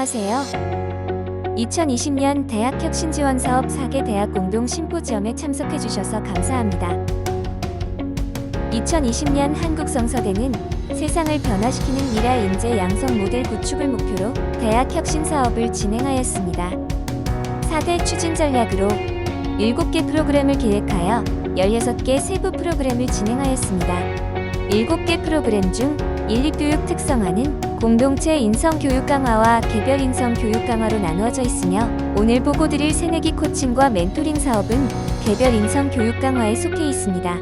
안녕하세요. 2020년 대학혁신지원사업 4개 대학 공동 심포지엄에 참석해 주셔서 감사합니다. 2020년 한국성서대는 세상을 변화시키는 미래 인재 양성 모델 구축을 목표로 대학혁신 사업을 진행하였습니다. 4대 추진 전략으로 7개 프로그램을 기획하여 16개 세부 프로그램을 진행하였습니다. 7개 프로그램 중 인립교육 특성화는 공동체 인성 교육 강화와 개별 인성 교육 강화로 나누어져 있으며, 오늘 보고 드릴 새내기 코칭과 멘토링 사업은 개별 인성 교육 강화에 속해 있습니다.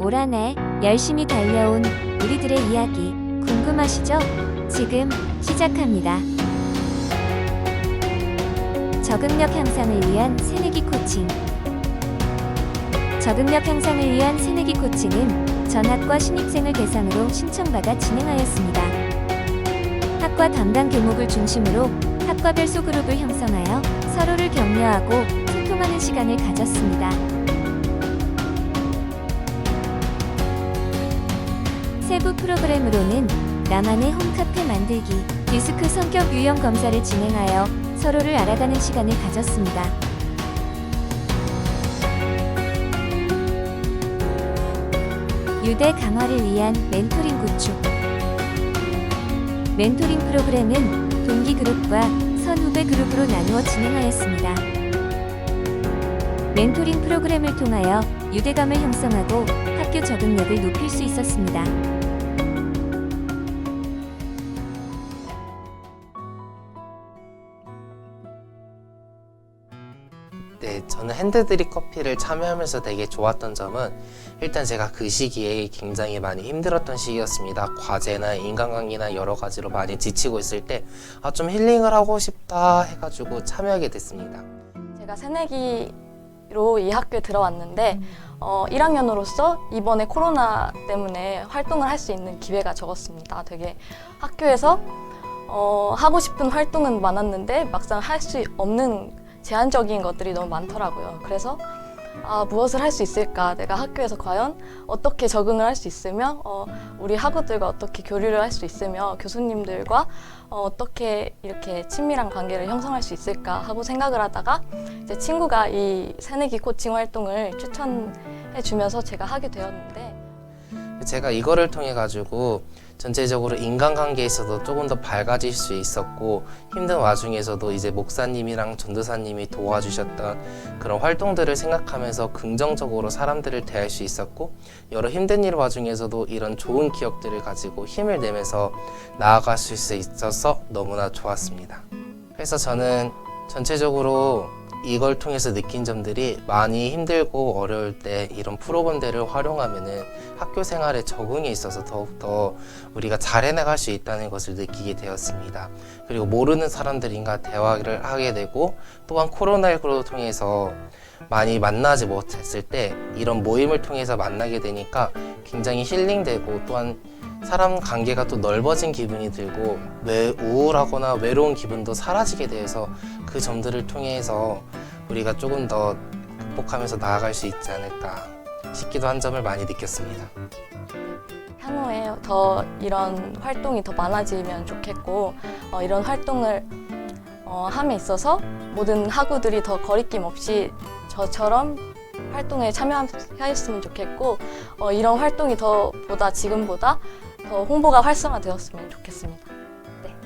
올 한 해 열심히 달려온 우리들의 이야기 궁금하시죠? 지금 시작합니다. 적응력 향상을 위한 새내기 코칭. 적응력 향상을 위한 새내기 코칭은 전학과 신입생을 대상으로 신청받아 진행하였습니다. 학과 담당 교목을 중심으로 학과별 소그룹을 형성하여 서로를 격려하고 소통하는 시간을 가졌습니다. 세부 프로그램으로는 나만의 홈카페 만들기, 디스크 성격 유형 검사를 진행하여 서로를 알아가는 시간을 가졌습니다. 유대 강화를 위한 멘토링 구축. 멘토링 프로그램은 동기 그룹과 선후배 그룹으로 나누어 진행하였습니다. 멘토링 프로그램을 통하여 유대감을 형성하고 학교 적응력을 높일 수 있었습니다. 네, 저는 핸드드립 커피를 참여하면서 되게 좋았던 점은 일단 제가 그 시기에 굉장히 많이 힘들었던 시기였습니다. 과제나 인간관계나 여러 가지로 많이 지치고 있을 때 좀 힐링을 하고 싶다 해가지고 참여하게 됐습니다. 제가 새내기로 이 학교에 들어왔는데 1학년으로서 이번에 코로나 때문에 활동을 할 수 있는 기회가 적었습니다. 되게 학교에서 하고 싶은 활동은 많았는데 막상 할 수 없는 제한적인 것들이 너무 많더라고요. 그래서 무엇을 할 수 있을까? 내가 학교에서 과연 어떻게 적응을 할 수 있으며 우리 학우들과 어떻게 교류를 할 수 있으며 교수님들과 어떻게 이렇게 친밀한 관계를 형성할 수 있을까 하고 생각을 하다가 제 친구가 이 새내기 코칭 활동을 추천해 주면서 제가 하게 되었는데, 제가 이거를 통해 가지고 전체적으로 인간관계에서도 조금 더 밝아질 수 있었고, 힘든 와중에서도 이제 목사님이랑 전도사님이 도와주셨던 그런 활동들을 생각하면서 긍정적으로 사람들을 대할 수 있었고, 여러 힘든 일 와중에서도 이런 좋은 기억들을 가지고 힘을 내면서 나아갈 수 있어서 너무나 좋았습니다. 그래서 저는 전체적으로 이걸 통해서 느낀 점들이, 많이 힘들고 어려울 때 이런 프로그램들을 활용하면은 학교 생활에 적응에 있어서 더욱더 우리가 잘 해나갈 수 있다는 것을 느끼게 되었습니다. 그리고 모르는 사람들과 대화를 하게 되고, 또한 코로나19로 통해서 많이 만나지 못했을 때 이런 모임을 통해서 만나게 되니까 굉장히 힐링되고, 또한 사람 관계가 또 넓어진 기분이 들고, 우울하거나 외로운 기분도 사라지게 돼서 그 점들을 통해서 우리가 조금 더 극복하면서 나아갈 수 있지 않을까 싶기도 한 점을 많이 느꼈습니다. 향후에 더 이런 활동이 더 많아지면 좋겠고, 이런 활동을 함에 있어서 모든 학우들이 더 거리낌 없이 저처럼 활동에 참여하였으면 좋겠고, 이런 활동이 지금보다 더 홍보가 활성화되었으면 좋겠습니다. 네.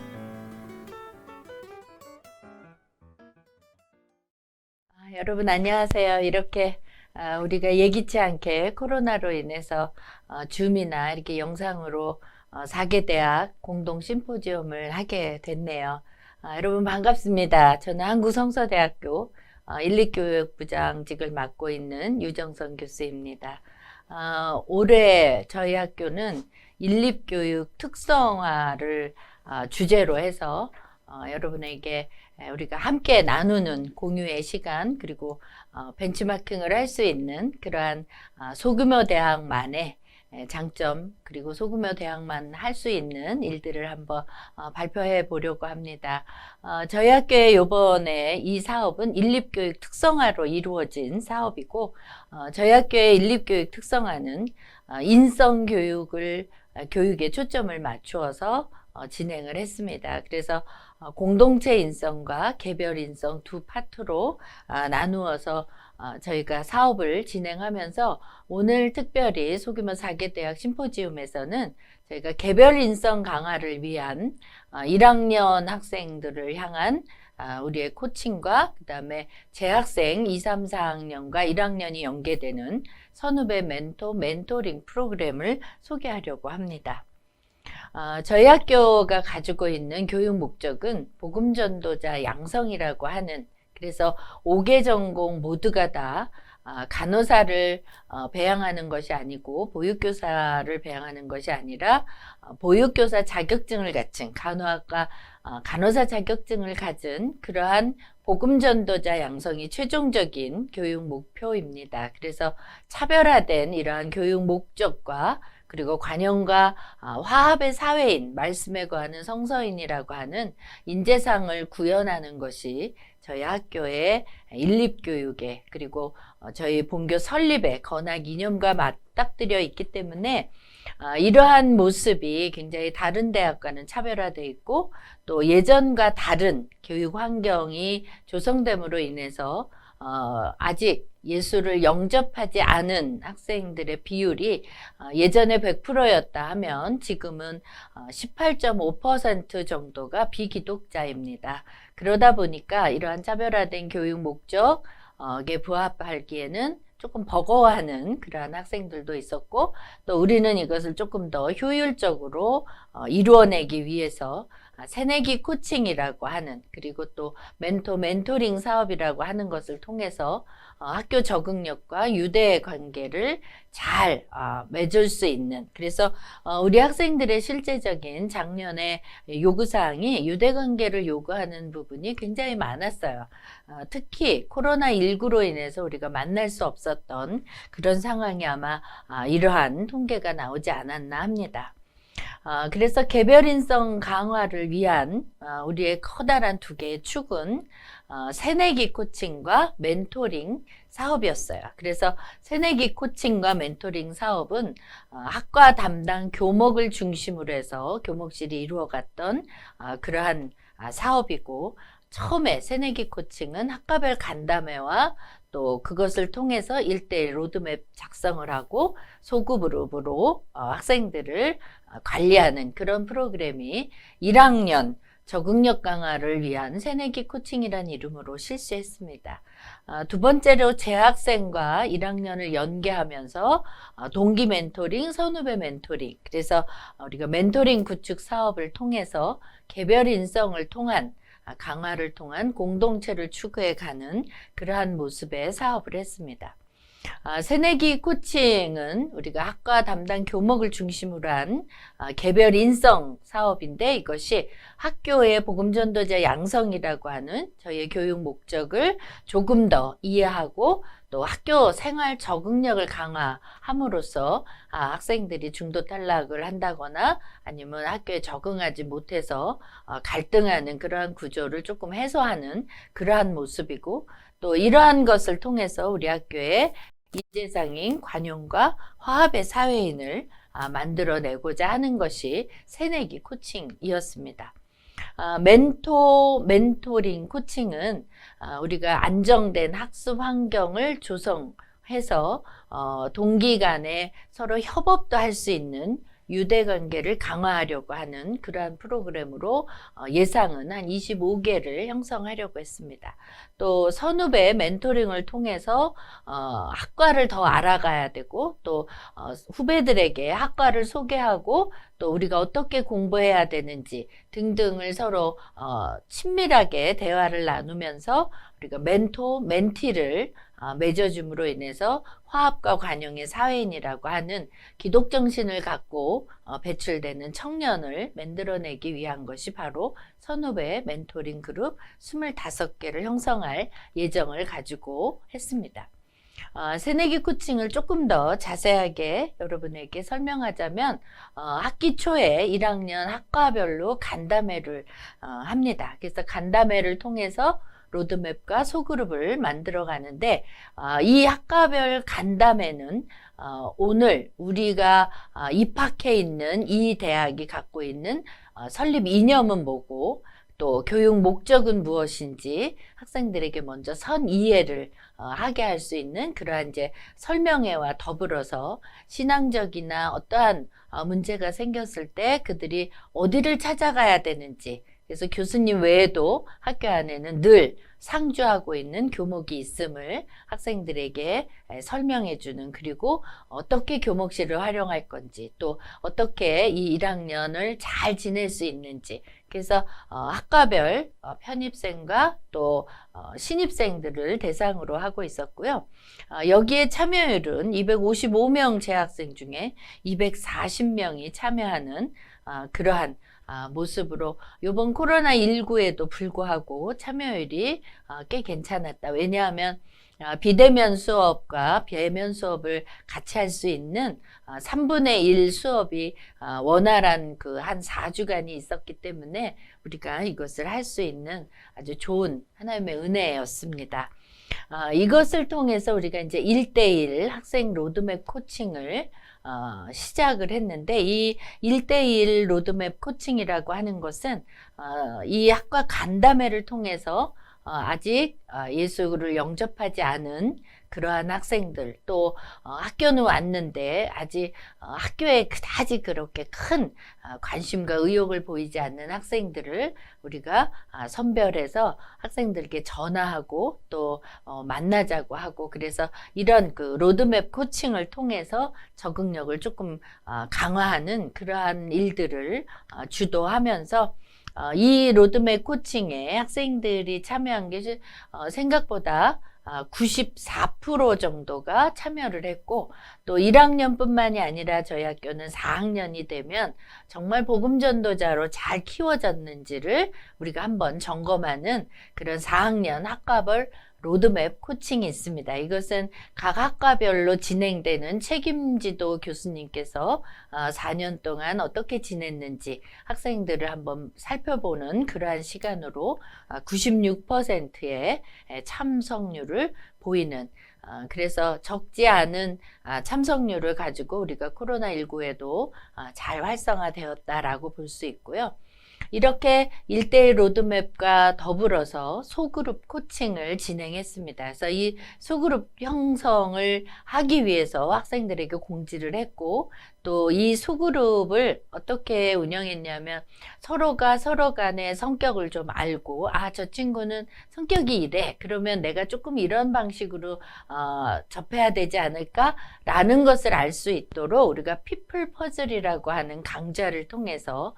여러분 안녕하세요. 이렇게 우리가 예기치 않게 코로나로 인해서 줌이나 이렇게 영상으로 4개 대학 공동 심포지엄을 하게 됐네요. 여러분 반갑습니다. 저는 한국성서대학교 인립교육부장직을 맡고 있는 유정선 교수입니다. 올해 저희 학교는 인립교육 특성화를 주제로 해서 여러분에게 우리가 함께 나누는 공유의 시간, 그리고 벤치마킹을 할 수 있는 그러한 소규모 대학만의 장점, 그리고 소규모 대학만 할 수 있는 일들을 한번 발표해 보려고 합니다. 저희 학교의 이번에 이 사업은 인립교육 특성화로 이루어진 사업이고, 저희 학교의 인립교육 특성화는 인성교육에 초점을 맞추어서 진행을 했습니다. 그래서 공동체 인성과 개별 인성 두 파트로 나누어서 저희가 사업을 진행하면서 오늘 특별히 소규모 4개 대학 심포지움에서는 저희가 개별 인성 강화를 위한 1학년 학생들을 향한 우리의 코칭과 그 다음에 재학생 2, 3, 4학년과 1학년이 연계되는 선후배 멘토링 프로그램을 소개하려고 합니다. 저희 학교가 가지고 있는 교육 목적은 복음전도자 양성이라고 하는, 그래서 5개 전공 모두가 다 간호사를 배양하는 것이 아니고 보육교사를 배양하는 것이 아니라 보육교사 자격증을 갖춘 간호학과 간호사 자격증을 가진 그러한 복음전도자 양성이 최종적인 교육 목표입니다. 그래서 차별화된 이러한 교육 목적과 그리고 관용과 화합의 사회인, 말씀에 거하는 성서인이라고 하는 인재상을 구현하는 것이 저희 학교의 인립교육에, 그리고 저희 본교 설립의 건학 이념과 맞닥뜨려 있기 때문에 이러한 모습이 굉장히 다른 대학과는 차별화되어 있고, 또 예전과 다른 교육 환경이 조성됨으로 인해서 아직 예수를 영접하지 않은 학생들의 비율이 예전에 100%였다 하면 지금은 18.5% 정도가 비기독자입니다. 그러다 보니까 이러한 차별화된 교육 목적에 부합하기에는 조금 버거워하는 그러한 학생들도 있었고, 또 우리는 이것을 조금 더 효율적으로 이루어내기 위해서 새내기 코칭이라고 하는, 그리고 또 멘토링 사업이라고 하는 것을 통해서 학교 적응력과 유대 관계를 잘 맺을 수 있는, 그래서 우리 학생들의 실제적인 작년에 요구사항이 유대 관계를 요구하는 부분이 굉장히 많았어요. 특히 코로나19로 인해서 우리가 만날 수 없었던 그런 상황이 아마 이러한 통계가 나오지 않았나 합니다. 그래서 개별인성 강화를 위한 우리의 커다란 두 개의 축은 새내기 코칭과 멘토링 사업이었어요. 그래서 새내기 코칭과 멘토링 사업은 학과 담당 교목을 중심으로 해서 교목실이 이루어갔던 그러한 사업이고, 처음에 새내기 코칭은 학과별 간담회와 또 그것을 통해서 1:1 로드맵 작성을 하고 소그룹으로 학생들을 관리하는 그런 프로그램이 1학년 적응력 강화를 위한 새내기 코칭이라는 이름으로 실시했습니다. 두 번째로 재학생과 1학년을 연계하면서 동기 멘토링, 선후배 멘토링, 그래서 우리가 멘토링 구축 사업을 통해서 개별 인성을 통한 강화를 통한 공동체를 추구해가는 그러한 모습의 사업을 했습니다. 새내기 코칭은 우리가 학과 담당 교목을 중심으로 한 개별 인성 사업인데, 이것이 학교의 복음전도자 양성이라고 하는 저희의 교육 목적을 조금 더 이해하고 또 학교 생활 적응력을 강화함으로써 학생들이 중도 탈락을 한다거나 아니면 학교에 적응하지 못해서 갈등하는 그러한 구조를 조금 해소하는 그러한 모습이고, 또 이러한 것을 통해서 우리 학교에 인재상인 관용과 화합의 사회인을 만들어내고자 하는 것이 새내기 코칭이었습니다. 멘토링 코칭은 우리가 안정된 학습 환경을 조성해서 동기 간에 서로 협업도 할 수 있는 유대관계를 강화하려고 하는 그러한 프로그램으로 예상은 한 25개를 형성하려고 했습니다. 또 선후배 멘토링을 통해서 학과를 더 알아가야 되고, 또 후배들에게 학과를 소개하고 또 우리가 어떻게 공부해야 되는지 등등을 서로 친밀하게 대화를 나누면서 우리가 멘티를 맺어줌으로 인해서 화합과 관용의 사회인이라고 하는 기독 정신을 갖고 배출되는 청년을 만들어내기 위한 것이 바로 선후배 멘토링 그룹 25개를 형성할 예정을 가지고 했습니다. 새내기 코칭을 조금 더 자세하게 여러분에게 설명하자면 학기 초에 1학년 학과별로 간담회를 합니다. 그래서 간담회를 통해서 로드맵과 소그룹을 만들어 가는데, 이 학과별 간담회는 오늘 우리가 입학해 있는 이 대학이 갖고 있는 설립 이념은 뭐고 또 교육 목적은 무엇인지 학생들에게 먼저 선 이해를 하게 할 수 있는 그러한 이제 설명회와 더불어서 신앙적이나 어떠한 문제가 생겼을 때 그들이 어디를 찾아가야 되는지, 그래서 교수님 외에도 학교 안에는 늘 상주하고 있는 교목이 있음을 학생들에게 설명해 주는, 그리고 어떻게 교목실을 활용할 건지, 또 어떻게 이 1학년을 잘 지낼 수 있는지, 그래서 학과별 편입생과 또 신입생들을 대상으로 하고 있었고요. 여기에 참여율은 255명 재학생 중에 240명이 참여하는 그러한 모습으로 이번 코로나19에도 불구하고 참여율이 꽤 괜찮았다. 왜냐하면 비대면 수업과 대면 수업을 같이 할 수 있는 3분의 1 수업이 원활한 그 한 4주간이 있었기 때문에 우리가 이것을 할 수 있는 아주 좋은 하나님의 은혜였습니다. 이것을 통해서 우리가 이제 1대1 학생 로드맵 코칭을 시작을 했는데, 이 1대1 로드맵 코칭이라고 하는 것은 이 학과 간담회를 통해서 아직 예수를 영접하지 않은 그러한 학생들, 또 학교는 왔는데 아직 학교에 그다지 그렇게 큰 관심과 의욕을 보이지 않는 학생들을 우리가 선별해서 학생들에게 전화하고 또 만나자고 하고, 그래서 이런 그 로드맵 코칭을 통해서 적응력을 조금 강화하는 그러한 일들을 주도하면서 이 로드맵 코칭에 학생들이 참여한 게 생각보다 94% 정도가 참여를 했고, 또 1학년뿐만이 아니라 저희 학교는 4학년이 되면 정말 복음전도자로 잘 키워졌는지를 우리가 한번 점검하는 그런 4학년 학과별 로드맵 코칭이 있습니다. 이것은 각 학과별로 진행되는 책임지도 교수님께서 4년 동안 어떻게 지냈는지 학생들을 한번 살펴보는 그러한 시간으로 96%의 참석률을 보이는, 그래서 적지 않은 참석률을 가지고 우리가 코로나19에도 잘 활성화되었다라고 볼 수 있고요. 이렇게 1대1 로드맵과 더불어서 소그룹 코칭을 진행했습니다. 그래서 이 소그룹 형성을 하기 위해서 학생들에게 공지를 했고, 또 이 소그룹을 어떻게 운영했냐면 서로가 서로 간의 성격을 좀 알고, 저 친구는 성격이 이래, 그러면 내가 조금 이런 방식으로 접해야 되지 않을까 라는 것을 알 수 있도록 우리가 피플 퍼즐이라고 하는 강좌를 통해서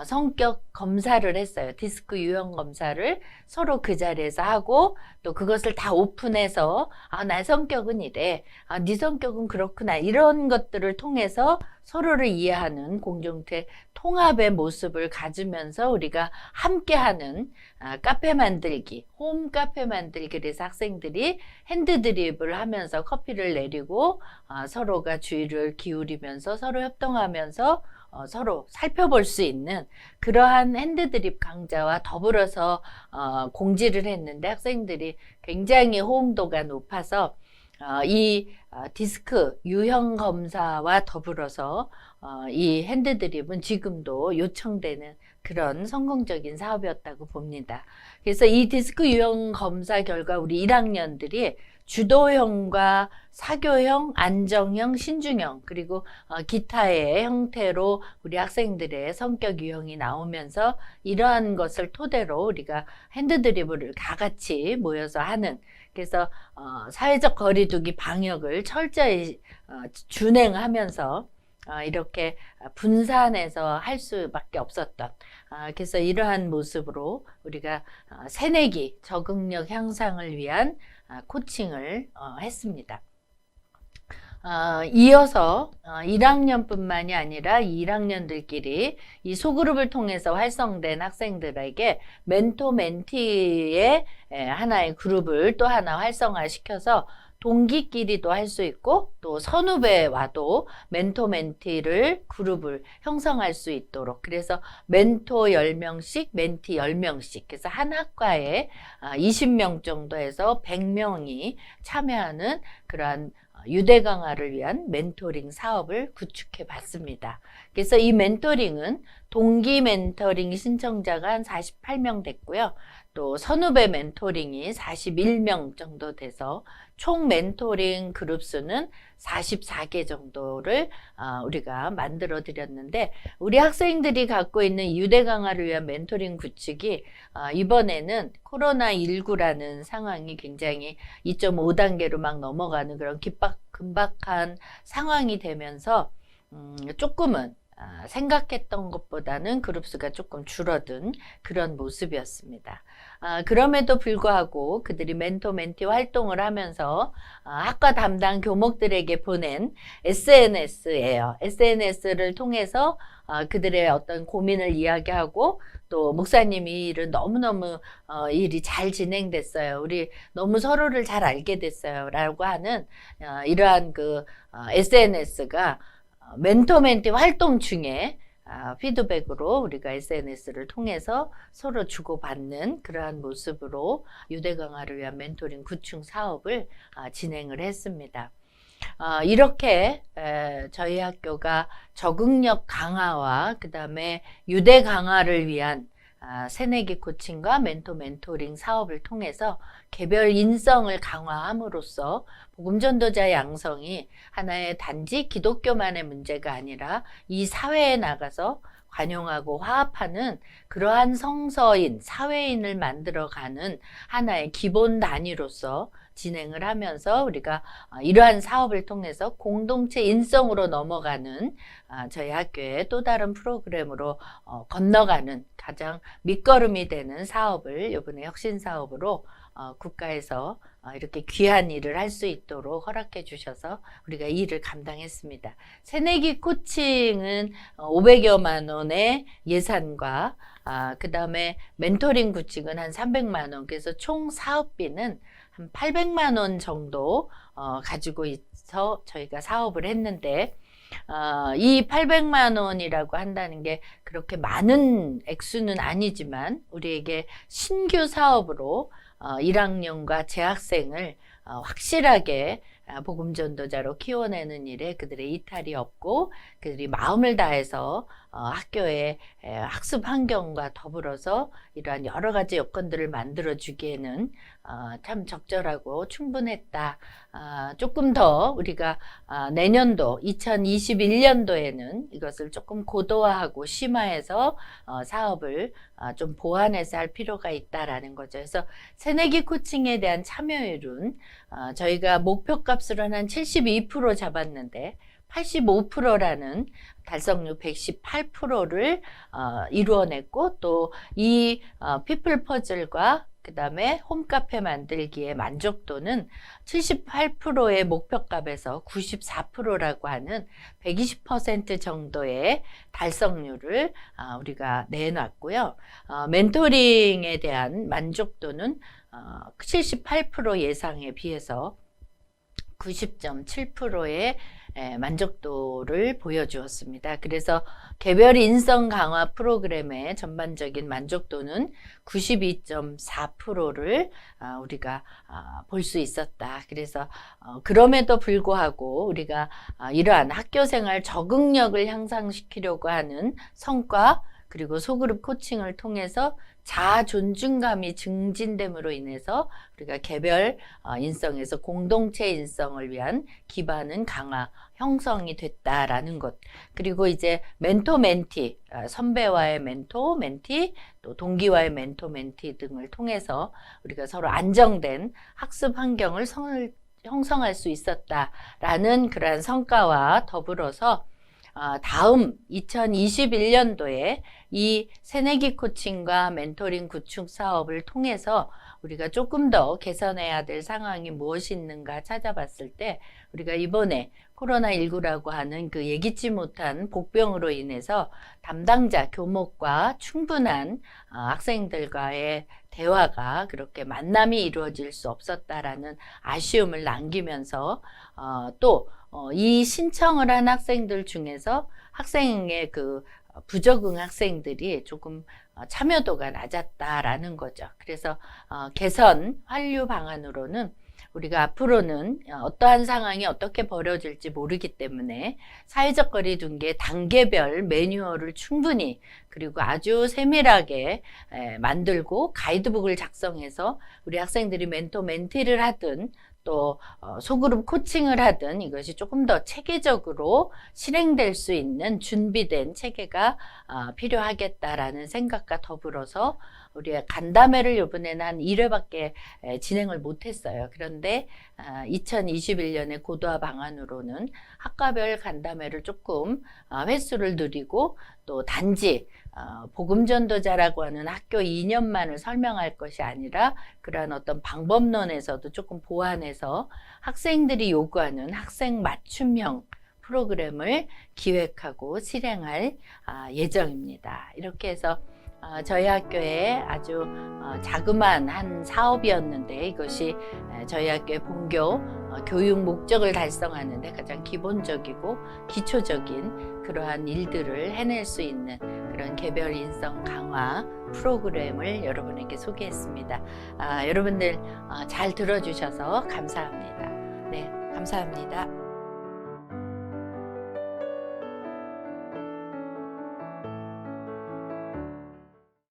성격 검사를 했어요. 디스크 유형 검사를 서로 그 자리에서 하고, 또 그것을 다 오픈해서 나 성격은 이래, 네 성격은 그렇구나, 이런 것들을 통해서 서로를 이해하는 공동체 통합의 모습을 가지면서 우리가 함께하는 카페 만들기, 홈 카페 만들기. 그래서 학생들이 핸드 드립을 하면서 커피를 내리고 서로가 주의를 기울이면서 서로 협동하면서 서로 살펴볼 수 있는 그러한 핸드 드립 강좌와 더불어서 공지를 했는데, 학생들이 굉장히 호응도가 높아서 이 디스크 유형 검사와 더불어서 이 핸드 드립은 지금도 요청되는 그런 성공적인 사업이었다고 봅니다. 그래서 이 디스크 유형 검사 결과 우리 1학년들이 주도형과 사교형, 안정형, 신중형, 그리고 기타의 형태로 우리 학생들의 성격 유형이 나오면서 이러한 것을 토대로 우리가 핸드 드리블을 다 같이 모여서 하는, 그래서 사회적 거리두기 방역을 철저히 준행하면서 이렇게 분산해서 할 수밖에 없었던, 그래서 이러한 모습으로 우리가 새내기 적응력 향상을 위한 코칭을 했습니다. 이어서 1학년뿐만이 아니라 2학년들끼리 이 소그룹을 통해서 활성된 학생들에게 멘토 멘티의 하나의 그룹을 또 하나 활성화시켜서 동기끼리도 할 수 있고, 또 선후배와도 멘토 멘티를 그룹을 형성할 수 있도록, 그래서 멘토 10명씩 멘티 10명씩, 그래서 한 학과에 20명 정도에서 100명이 참여하는 그러한 유대 강화를 위한 멘토링 사업을 구축해 봤습니다. 그래서 이 멘토링은 동기 멘토링 신청자가 한 48명 됐고요. 또 선후배 멘토링이 41명 정도 돼서 총 멘토링 그룹 수는 44개 정도를 우리가 만들어 드렸는데, 우리 학생들이 갖고 있는 유대 강화를 위한 멘토링 구축이 이번에는 코로나19라는 상황이 굉장히 2.5단계로 막 넘어가는 그런 긴박한 상황이 되면서 조금은 생각했던 것보다는 그룹 수가 조금 줄어든 그런 모습이었습니다. 그럼에도 불구하고 그들이 멘토 멘티 활동을 하면서 학과 담당 교목들에게 보낸 SNS예요. SNS를 통해서 그들의 어떤 고민을 이야기하고, 또 목사님이 일은 너무너무 일이 잘 진행됐어요. 우리 너무 서로를 잘 알게 됐어요. 라고 하는 이러한 그 SNS가 멘토 멘티 활동 중에 피드백으로 우리가 SNS를 통해서 서로 주고받는 그러한 모습으로 유대 강화를 위한 멘토링 구축 사업을 진행을 했습니다. 이렇게 저희 학교가 적응력 강화와 그 다음에 유대 강화를 위한 새내기 코칭과 멘토링 사업을 통해서 개별 인성을 강화함으로써 복음전도자 양성이 하나의 단지 기독교만의 문제가 아니라 이 사회에 나가서 관용하고 화합하는 그러한 성서인, 사회인을 만들어가는 하나의 기본 단위로서 진행을 하면서 우리가 이러한 사업을 통해서 공동체 인성으로 넘어가는 저희 학교의 또 다른 프로그램으로 건너가는 가장 밑거름이 되는 사업을 이번에 혁신 사업으로 국가에서 이렇게 귀한 일을 할 수 있도록 허락해 주셔서 우리가 이 일을 감당했습니다. 새내기 코칭은 500여만 원의 예산과 그 다음에 멘토링 구축은 한 300만 원, 그래서 총 사업비는 한 800만 원 정도 가지고 있어 저희가 사업을 했는데, 이 800만 원이라고 한다는 게 그렇게 많은 액수는 아니지만 우리에게 신규 사업으로 1학년과 재학생을 확실하게 복음전도자로 키워내는 일에 그들의 이탈이 없고, 그들이 마음을 다해서 학교의 학습 환경과 더불어서 이러한 여러 가지 여건들을 만들어 주기에는 참 적절하고 충분했다. 조금 더 우리가 내년도 2021년도에는 이것을 조금 고도화하고 심화해서 사업을 좀 보완해서 할 필요가 있다라는 거죠. 그래서 새내기 코칭에 대한 참여율은 저희가 목표값으로 한 72% 잡았는데 85%라는 달성률 118%를 이루어냈고, 또 이 피플 퍼즐과 그 다음에 홈카페 만들기의 만족도는 78%의 목표값에서 94%라고 하는 120% 정도의 달성률을 우리가 내놨고요. 멘토링에 대한 만족도는 78% 예상에 비해서 90.7%의 만족도를 보여주었습니다. 그래서 개별 인성 강화 프로그램의 전반적인 만족도는 92.4%를 우리가 볼 수 있었다. 그래서 그럼에도 불구하고 우리가 이러한 학교생활 적응력을 향상시키려고 하는 성과, 그리고 소그룹 코칭을 통해서 자아 존중감이 증진됨으로 인해서 우리가 개별 인성에서 공동체 인성을 위한 기반은 강화, 형성이 됐다라는 것. 그리고 이제 멘토 멘티, 선배와의 멘토 멘티, 또 동기와의 멘토 멘티 등을 통해서 우리가 서로 안정된 학습 환경을 형성할 수 있었다라는 그러한 성과와 더불어서 다음 2021년도에 이 새내기 코칭과 멘토링 구축 사업을 통해서 우리가 조금 더 개선해야 될 상황이 무엇이 있는가 찾아봤을 때, 우리가 이번에 코로나19라고 하는 그 예기치 못한 복병으로 인해서 담당자 교목과 충분한 학생들과의 대화가, 그렇게 만남이 이루어질 수 없었다라는 아쉬움을 남기면서 또 이 신청을 한 학생들 중에서 학생의 그 부적응 학생들이 조금 참여도가 낮았다라는 거죠. 그래서 개선, 환류 방안으로는 우리가 앞으로는 어떠한 상황이 어떻게 벌어질지 모르기 때문에 사회적 거리 둔기 단계별 매뉴얼을 충분히 그리고 아주 세밀하게 만들고 가이드북을 작성해서 우리 학생들이 멘토 멘티를 하든 또 소그룹 코칭을 하든 이것이 조금 더 체계적으로 실행될 수 있는 준비된 체계가 필요하겠다라는 생각과 더불어서 우리가 간담회를 이번에는 한 1회밖에 진행을 못했어요. 그런데 2021년에 고도화 방안으로는 학과별 간담회를 조금 횟수를 늘리고 또 단지 복음전도자라고 하는 학교 이념만을 설명할 것이 아니라 그러한 어떤 방법론에서도 조금 보완해서 학생들이 요구하는 학생 맞춤형 프로그램을 기획하고 실행할 예정입니다. 이렇게 해서 저희 학교에 아주 자그마한 한 사업이었는데 이것이 저희 학교의 본교 교육 목적을 달성하는 데 가장 기본적이고 기초적인 그러한 일들을 해낼 수 있는 그런 개별 인성 강화 프로그램을 여러분에게 소개했습니다. 여러분들 잘 들어주셔서 감사합니다. 네, 감사합니다.